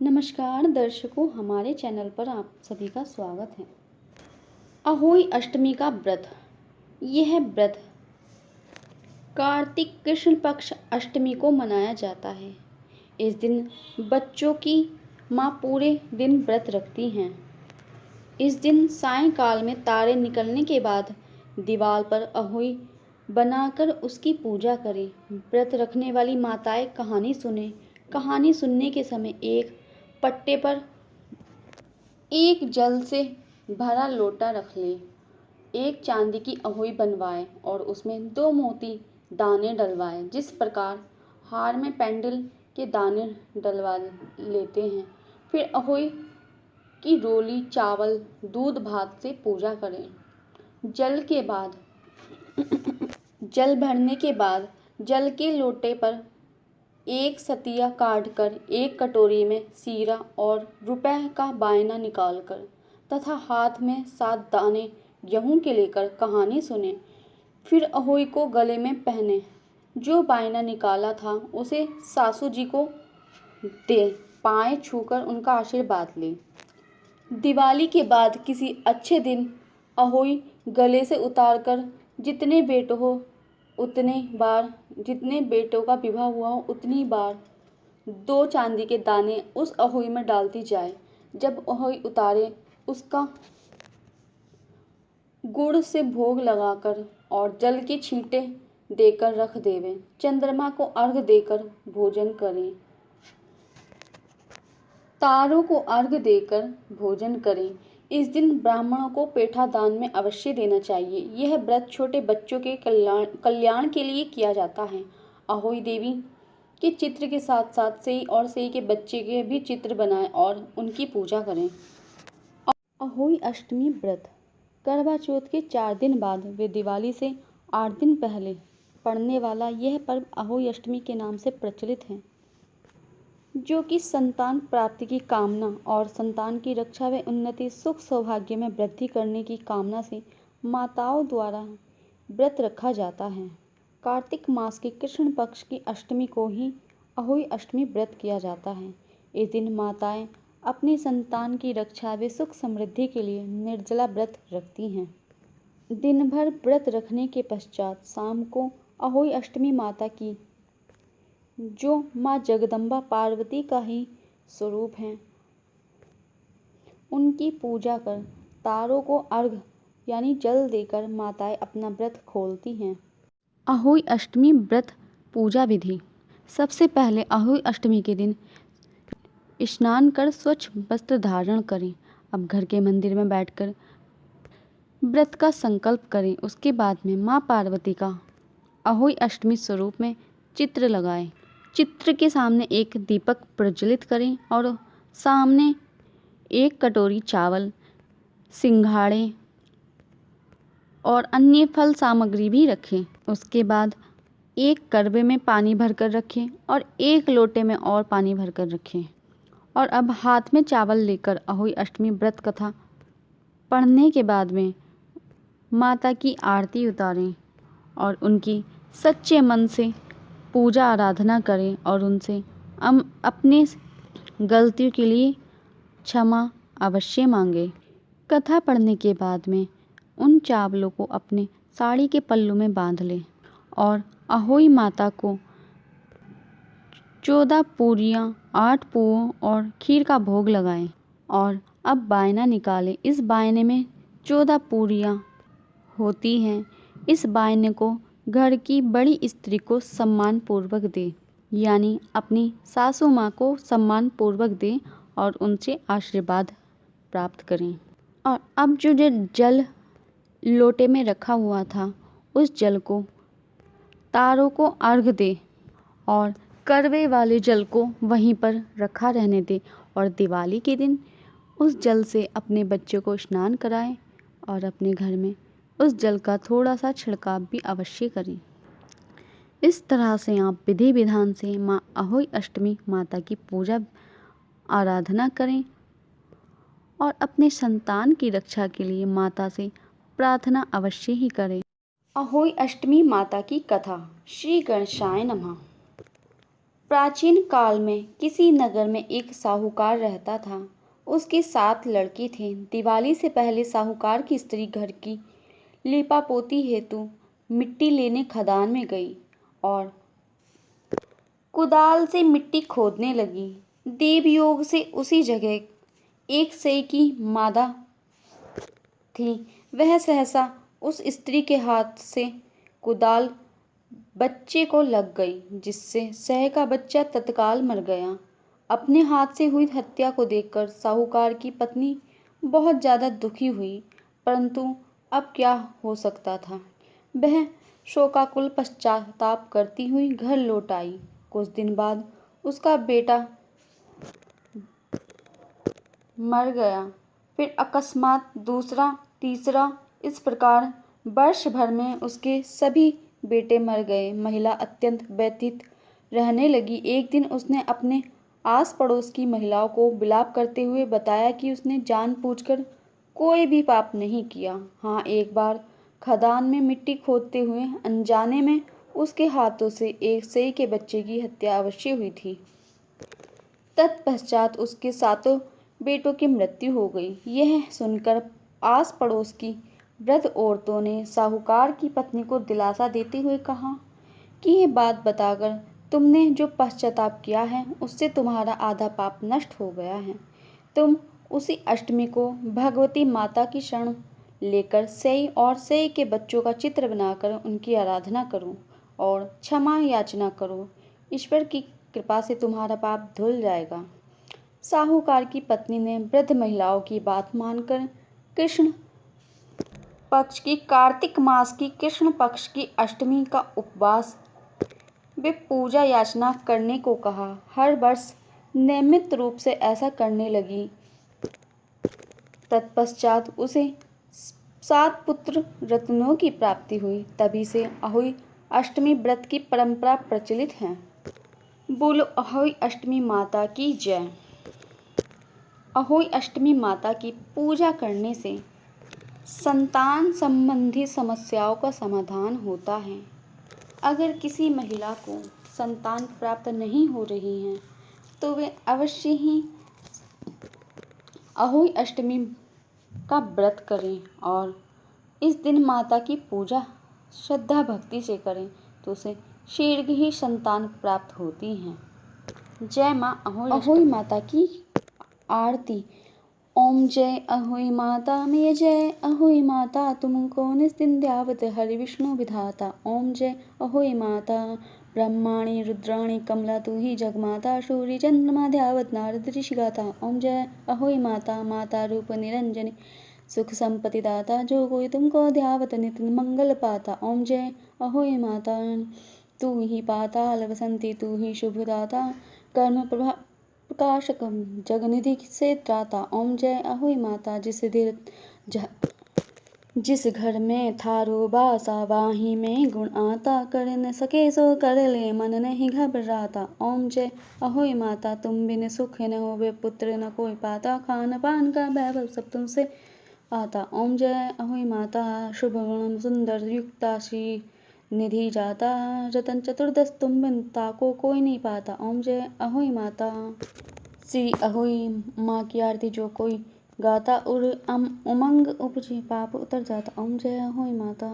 नमस्कार दर्शकों, हमारे चैनल पर आप सभी का स्वागत है। अहोई अष्टमी का व्रत। यह व्रत कार्तिक कृष्ण पक्ष अष्टमी को मनाया जाता है। इस दिन बच्चों की माँ पूरे दिन व्रत रखती हैं। इस दिन सायंकाल में तारे निकलने के बाद दीवार पर अहोई बनाकर उसकी पूजा करें। व्रत रखने वाली माताएं कहानी सुने। कहानी सुनने के समय एक पट्टे पर एक जल से भरा लोटा रख ले। एक चांदी की अहोई बनवाए और उसमें 2 मोती दाने डलवाए। जिस प्रकार हार में पेंडल के दाने डलवा लेते हैं। फिर अहोई की रोली चावल दूध भात से पूजा करें। जल भरने के बाद जल के लोटे पर एक सतिया काटकर एक कटोरी में सीरा और रुपए का बायना निकालकर तथा हाथ में 7 दाने गेहूं के लेकर कहानी सुने। फिर अहोई को गले में पहने। जो बायना निकाला था उसे सासू जी को दे, पाँव छूकर उनका आशीर्वाद ले। दिवाली के बाद किसी अच्छे दिन अहोई गले से उतारकर जितने बेटों का विवाह हुआ हो उतनी बार 2 चांदी के दाने उस अहोई में डालती जाए। जब अहोई उतारे उसका गुड़ से भोग लगाकर और जल के छींटे देकर रख देवे। चंद्रमा को अर्घ देकर भोजन करें। तारों को अर्घ देकर भोजन करें। इस दिन ब्राह्मणों को पेठा दान में अवश्य देना चाहिए। यह व्रत छोटे बच्चों के कल्याण के लिए किया जाता है। अहोई देवी के चित्र के साथ साथ सेई और सेई के बच्चे के भी चित्र बनाएं और उनकी पूजा करें। अहोई अष्टमी व्रत। करवा चौथ के 4 दिन बाद वे दिवाली से 8 दिन पहले पड़ने वाला यह पर्व अहोई अष्टमी के नाम से प्रचलित है, जो कि संतान प्राप्ति की कामना और संतान की रक्षा व उन्नति, सुख सौभाग्य में वृद्धि करने की कामना से माताओं द्वारा व्रत रखा जाता है। कार्तिक मास के कृष्ण पक्ष की अष्टमी को ही अहोई अष्टमी व्रत किया जाता है। इस दिन माताएं अपनी संतान की रक्षा व सुख समृद्धि के लिए निर्जला व्रत रखती हैं। दिन भर व्रत रखने के पश्चात शाम को अहोई अष्टमी माता की, जो माँ जगदम्बा पार्वती का ही स्वरूप हैं, उनकी पूजा कर तारों को अर्घ यानी जल देकर माताएं अपना व्रत खोलती हैं। अहोई अष्टमी व्रत पूजा विधि। सबसे पहले अहोई अष्टमी के दिन स्नान कर स्वच्छ वस्त्र धारण करें। अब घर के मंदिर में बैठकर व्रत का संकल्प करें। उसके बाद में माँ पार्वती का अहोई अष्टमी स्वरूप में चित्र लगाएं। चित्र के सामने एक दीपक प्रज्वलित करें और सामने एक कटोरी चावल, सिंघाड़े और अन्य फल सामग्री भी रखें। उसके बाद एक करवे में पानी भरकर रखें और एक लोटे में और पानी भरकर रखें। और अब हाथ में चावल लेकर अहोई अष्टमी व्रत कथा पढ़ने के बाद में माता की आरती उतारें और उनकी सच्चे मन से पूजा आराधना करें और उनसे अपने गलतियों के लिए क्षमा अवश्य मांगे। कथा पढ़ने के बाद में उन चावलों को अपने साड़ी के पल्लू में बांध लें और अहोई माता को 14 पूरियाँ, 8 पुओं और खीर का भोग लगाएं। और अब बायना निकालें। इस बायने में 14 पूरियाँ होती हैं। इस बायने को घर की बड़ी स्त्री को सम्मान पूर्वक दे, यानी अपनी सासू माँ को सम्मान पूर्वक दें और उनसे आशीर्वाद प्राप्त करें। और अब जो जल लोटे में रखा हुआ था उस जल को तारों को अर्घ दे और करवे वाले जल को वहीं पर रखा रहने दे और दिवाली के दिन उस जल से अपने बच्चों को स्नान कराएं और अपने घर में उस जल का थोड़ा सा छिड़काव भी अवश्य करें। इस तरह से आप विधि विधान से माँ अहोई अष्टमी माता की पूजा आराधना करें और अपने संतान की रक्षा के लिए माता से प्रार्थना अवश्य ही करें। अहोई अष्टमी माता की कथा। श्री गणेशाय नमः। प्राचीन काल में किसी नगर में एक साहूकार रहता था। उसके 7 लड़के थे। दिवाली से पहले साहूकार की स्त्री घर की लीपापोती हेतु मिट्टी लेने खदान में गई और कुदाल से मिट्टी खोदने लगी। देवयोग से उसी जगह एक सई की मादा थी। वह सहसा उस स्त्री के हाथ से कुदाल बच्चे को लग गई, जिससे सह का बच्चा तत्काल मर गया। अपने हाथ से हुई हत्या को देखकर साहूकार की पत्नी बहुत ज़्यादा दुखी हुई, परंतु अब क्या हो सकता था। वह शोकाकुल पश्चाताप करती हुई घर लौट आई। कुछ दिन बाद उसका बेटा मर गया, फिर अकस्मात दूसरा, तीसरा, इस प्रकार वर्ष भर में उसके सभी बेटे मर गए। महिला अत्यंत व्यथित रहने लगी। एक दिन उसने अपने आस पड़ोस की महिलाओं को विलाप करते हुए बताया कि उसने जानबूझकर कोई भी पाप नहीं किया। हाँ, एक बार खदान में मिट्टी खोदते हुए अनजाने में उसके हाथों से एक सई के बच्चे की हत्या अवश्य हुई थी। तत्पश्चात उसके 7 बेटों की मृत्यु हो गई। यह सुनकर आस पड़ोस की वृद्ध औरतों ने साहूकार की पत्नी को दिलासा देते हुए कहा कि ये बात बताकर तुमने जो पश्चाताप किया है, उससे तुम्हारा आधा पाप नष्ट हो गया है। तुम उसी अष्टमी को भगवती माता की शरण लेकर सई और सई के बच्चों का चित्र बनाकर उनकी आराधना करो और क्षमा याचना करो। ईश्वर की कृपा से तुम्हारा पाप धुल जाएगा। साहूकार की पत्नी ने वृद्ध महिलाओं की बात मानकर कृष्ण पक्ष की कार्तिक मास की कृष्ण पक्ष की अष्टमी का उपवास वे पूजा याचना करने को कहा। हर वर्ष नियमित रूप से ऐसा करने लगी। तत्पश्चात उसे 7 पुत्र रत्नों की प्राप्ति हुई। तभी से अहोई अष्टमी व्रत की परंपरा प्रचलित है। बोलो अहोई अष्टमी माता की जय। अहोई अष्टमी माता की पूजा करने से संतान संबंधी समस्याओं का समाधान होता है। अगर किसी महिला को संतान प्राप्त नहीं हो रही है तो वे अवश्य ही अहोई अष्टमी का व्रत करें और इस दिन माता की पूजा श्रद्धा भक्ति से करें तो उसे शीघ्र ही संतान प्राप्त होती हैं। जय माँ अहोई माता की आरती। ओम जय अहोई माता में जय। अहोई माता तुमको निस्तिंद्यावत हरि विष्णु विधाता। ओम जय अहोई माता ब्रह्माणी रुद्राणी कमला तू ही जगमाता। सूर्य चंद्रमा ध्यावत नारद ऋषि गाथा। ओम जय अहोई माता माता रूप निरंजनी सुख संपत्ति दाता। जो कोई तुमको ध्यावत नित्य मंगल पाता। ओम जय अहोई माता तू ही पाताल वसंती तू ही शुभदाता। कर्म प्रकाशक जगनिधि से त्राता। ओम जय अहोई माता जिस घर में थारो बासा वाही में गुण आता। कर न सके सो कर ले मन नहीं घबराता। ओम जय अहोई माता तुम बिन सुख न होवे पुत्र न कोई पाता। खान पान का वैभव सब तुमसे आता। ओम जय अहोई माता शुभ गुण सुंदर युक्ता श्री निधि जाता। रतन चतुर्दश तुम बिन ताको कोई नहीं पाता। ओम जय अहोई माता। श्री अहोई माँ की आरती जो कोई गाता उमंग उपजे पाप उतर जाता। ओम जय अहोई माता।